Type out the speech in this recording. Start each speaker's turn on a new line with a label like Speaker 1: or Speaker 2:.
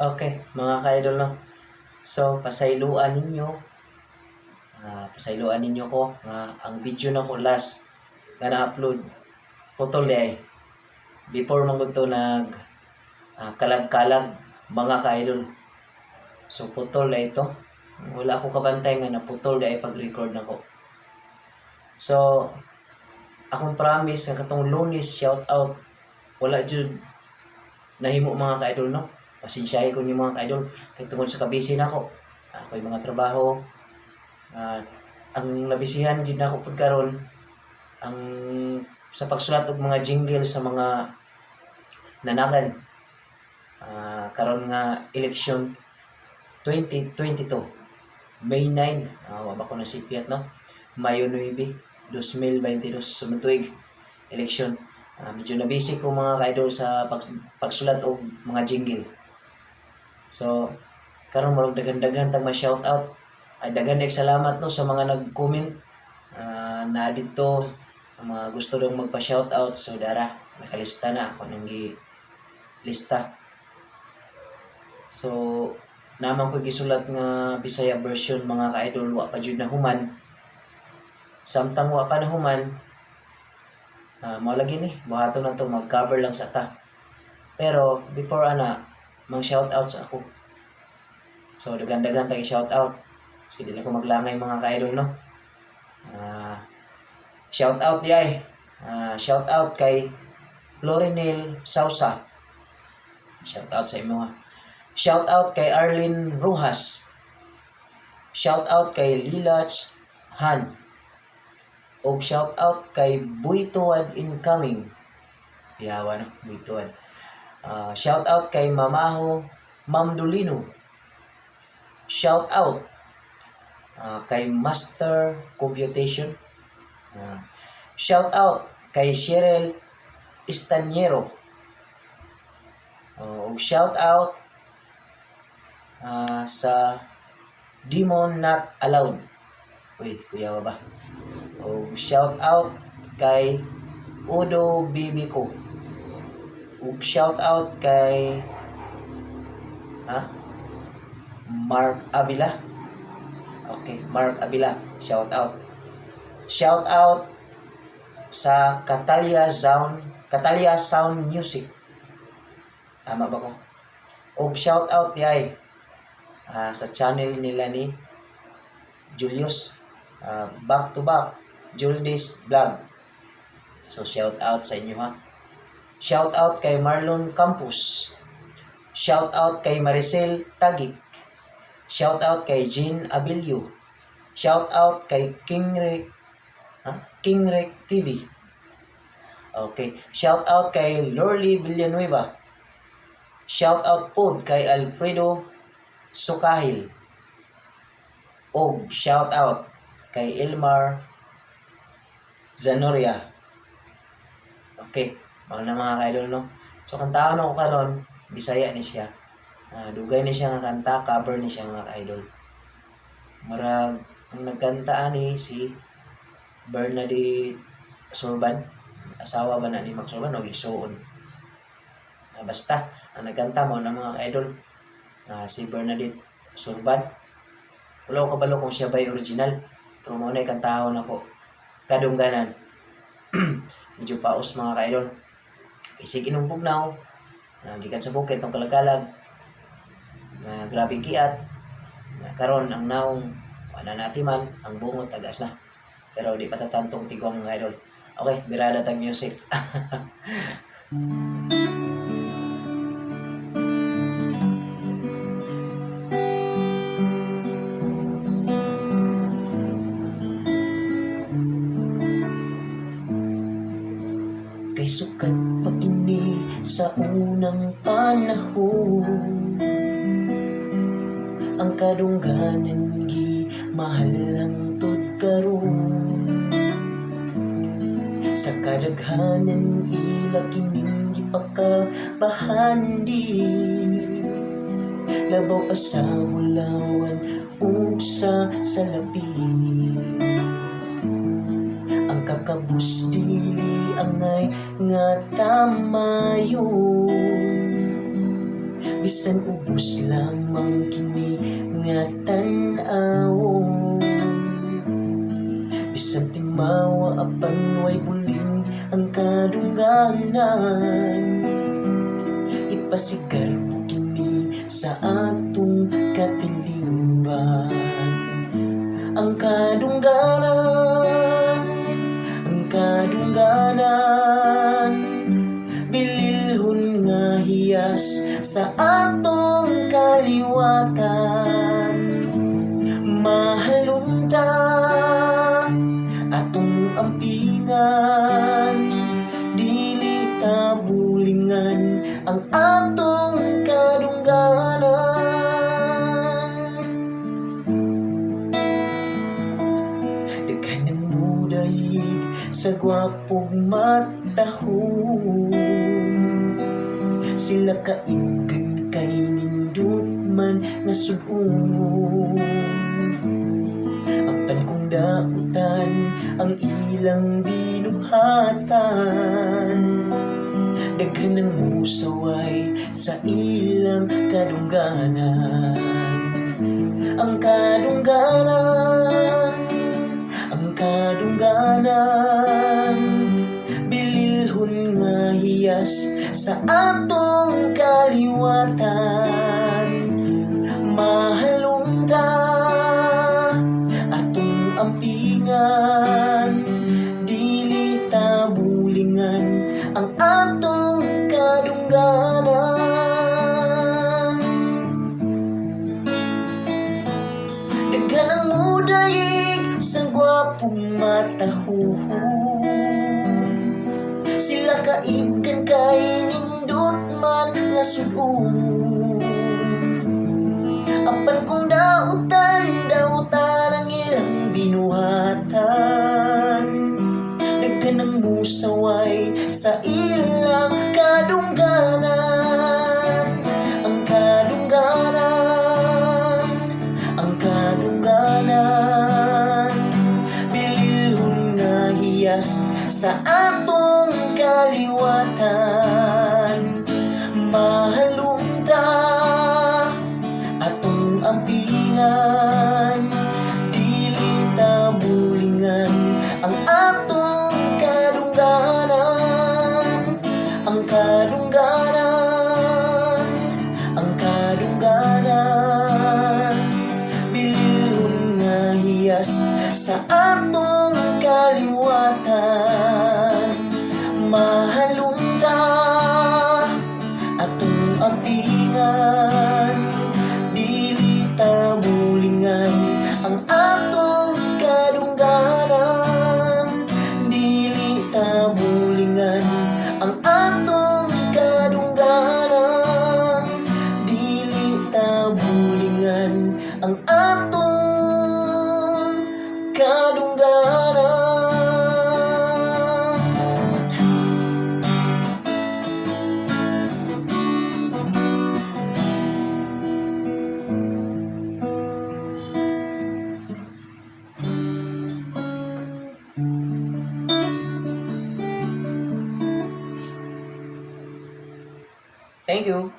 Speaker 1: Okay, mga ka-idol, no? So, pasayloan ninyo ko nga ang video na ko last nga na-upload putol di ay. Before man gud to nag kalag-kalag mga ka-idol. So, putol na ito. Wala ako kabantay nga na putol di ay pag-record nako. So, akong promise nga katong Lunes shout out wala jud nahimo mga ka-idol, no? Pasensyahe ko niyo mga ka-idol kay tungod sa kabisi nako. Ako'y mga trabaho. Ang nabisihan gid nako pud karon ang sa pagsulat og mga jingle sa mga nanagan. Karon nga election 2022 May 9, wa ba ko nasipyat, no? Mayo 9, 2022 sunod tuig election. Medyo nabisi ko mga ka-idol sa pagsulat og mga jingle. So, karon marog dagan-dagan tag ma-shout out. Ay dagan salamat no sa mga nag-comment na dito ang mga gusto dong magpa-shout out. So dara, nakalista na ako nang lista. So, naman ko gisulat nga Bisaya version mga ka-idol, wa pa jud na human. Samtang wa pa na human, mao lagi ni buhaton na to mag-cover lang sa ta. Pero before mang shout out sa ako. So dagan-dagan tag shout out. So di na ko maglangay mga ka-idol, no. Shout out di ay. Shout out kay Florinel Sausa. Shout out sa imo ha. Shout out kay Arlene Rojas. Shout out kay Lilach Han. Og shout out kay Buituad Incoming. Yawa no, Buituad. Shout out kay Mamaho Mamdulino. Shout out kay Master Computation. Shout out kay Cheryl Estaniero. Og shout out sa Demon Not Allowed. Uy, kuya ba? Og shout out kay Udo Bibico. Og shout out kay Mark Abila. Okay, Mark Abila, shout out. Shout out sa Catalia Sound Music. Tama ba ko? Og shout out di ay sa channel nila ni Julius, Back to Back Juldis Vlog. So shout out sa inyo ha. Shout out kay Marlon Campos. Shout out kay Maricel Tagik. Shout out kay Jean Abilio. Shout out kay Kingrek TV. Okay. Shout out kay Lorly Villanueva. Shout out po kay Alfredo Sukahil. Og shout out kay Elmar Zanoria. Okay. Mga mga ka-idol, no? So, kantaan ako karon, Bisaya ni siya. Dugay ni siya nga kanta, cover ni siya nga ka-idol. Marag, ang nagkanta ni si Bernadette Sorban. Asawa ba na ni Mac Sorban o igsuon? Basta, ang nagkanta mo ng mga ka-idol, si Bernadette Sorban. Wala ko kabalo kung siya ba'y original. Pero muna ikantahon ako. Kadungganan. Medyo paos mga ka-idol. Isig inumpog na ako. Gikan sa bukid itong kalagalag. Grabing kiat. Karon ang naong wala natiman, ang bungot agas na. Pero di patatantong tigong mga idol. Okay, birada tag music. Kay sukat pagkini sa unang panahon, ang kadungganan gi mahal ang tod karon. Sa kadaghanan ila kining gipakabahandi, labaw pa sa mulawan ug sa salapi. Ang kakabus dili angay nga tamayon, bisan ubos lamang kini nga tan-awon. Bisan timawa apan way buling ang kadungganan, ipasigar mo kini sa atong katilingban. Ang kadungganan, ang kadungganan, bililhon nga hiyas sa atong kaliwatan. Mahalunta atong ampingan, dili ta bulingan ang atong kadungganan. Daghan ng mudayig sa gwapong matahong, sila kaibgan kay nindot man nga sudumon. Apan kung dautan ang ilang binuhatan, daghan ng musaway sa ilang kadungganan. Ang kadungganan, ang kadungganan, bililhon nga hiyas sa atong kaliwatan. Mahalunta atong ampingan, dili ta bulingan ang atong kadungganan. Daghan ang mudayig sa gwapong matahuhon, sila kaibgan kay nindot man nga sudumon. Apan kung dautan ang ilang binuhatan, daghan ang musaway sa ilang kadungganan. Ang kadungganan, ang kadungganan, bililhon nga hiyas sa atong kaliwatan. Mahalunta atong ampingan, dili ta bulingan ang atong kadungganan. Ang kadungganan, ang kadungganan, bililhon nga hiyas sa atong kaliwatan. Mahalunta atong ampingan, dili ta bulingan ang atong kadungganan. Dili ta bulingan ang atong kadungganan. Dili ta bulingan ang atong kadungganan. Thank you.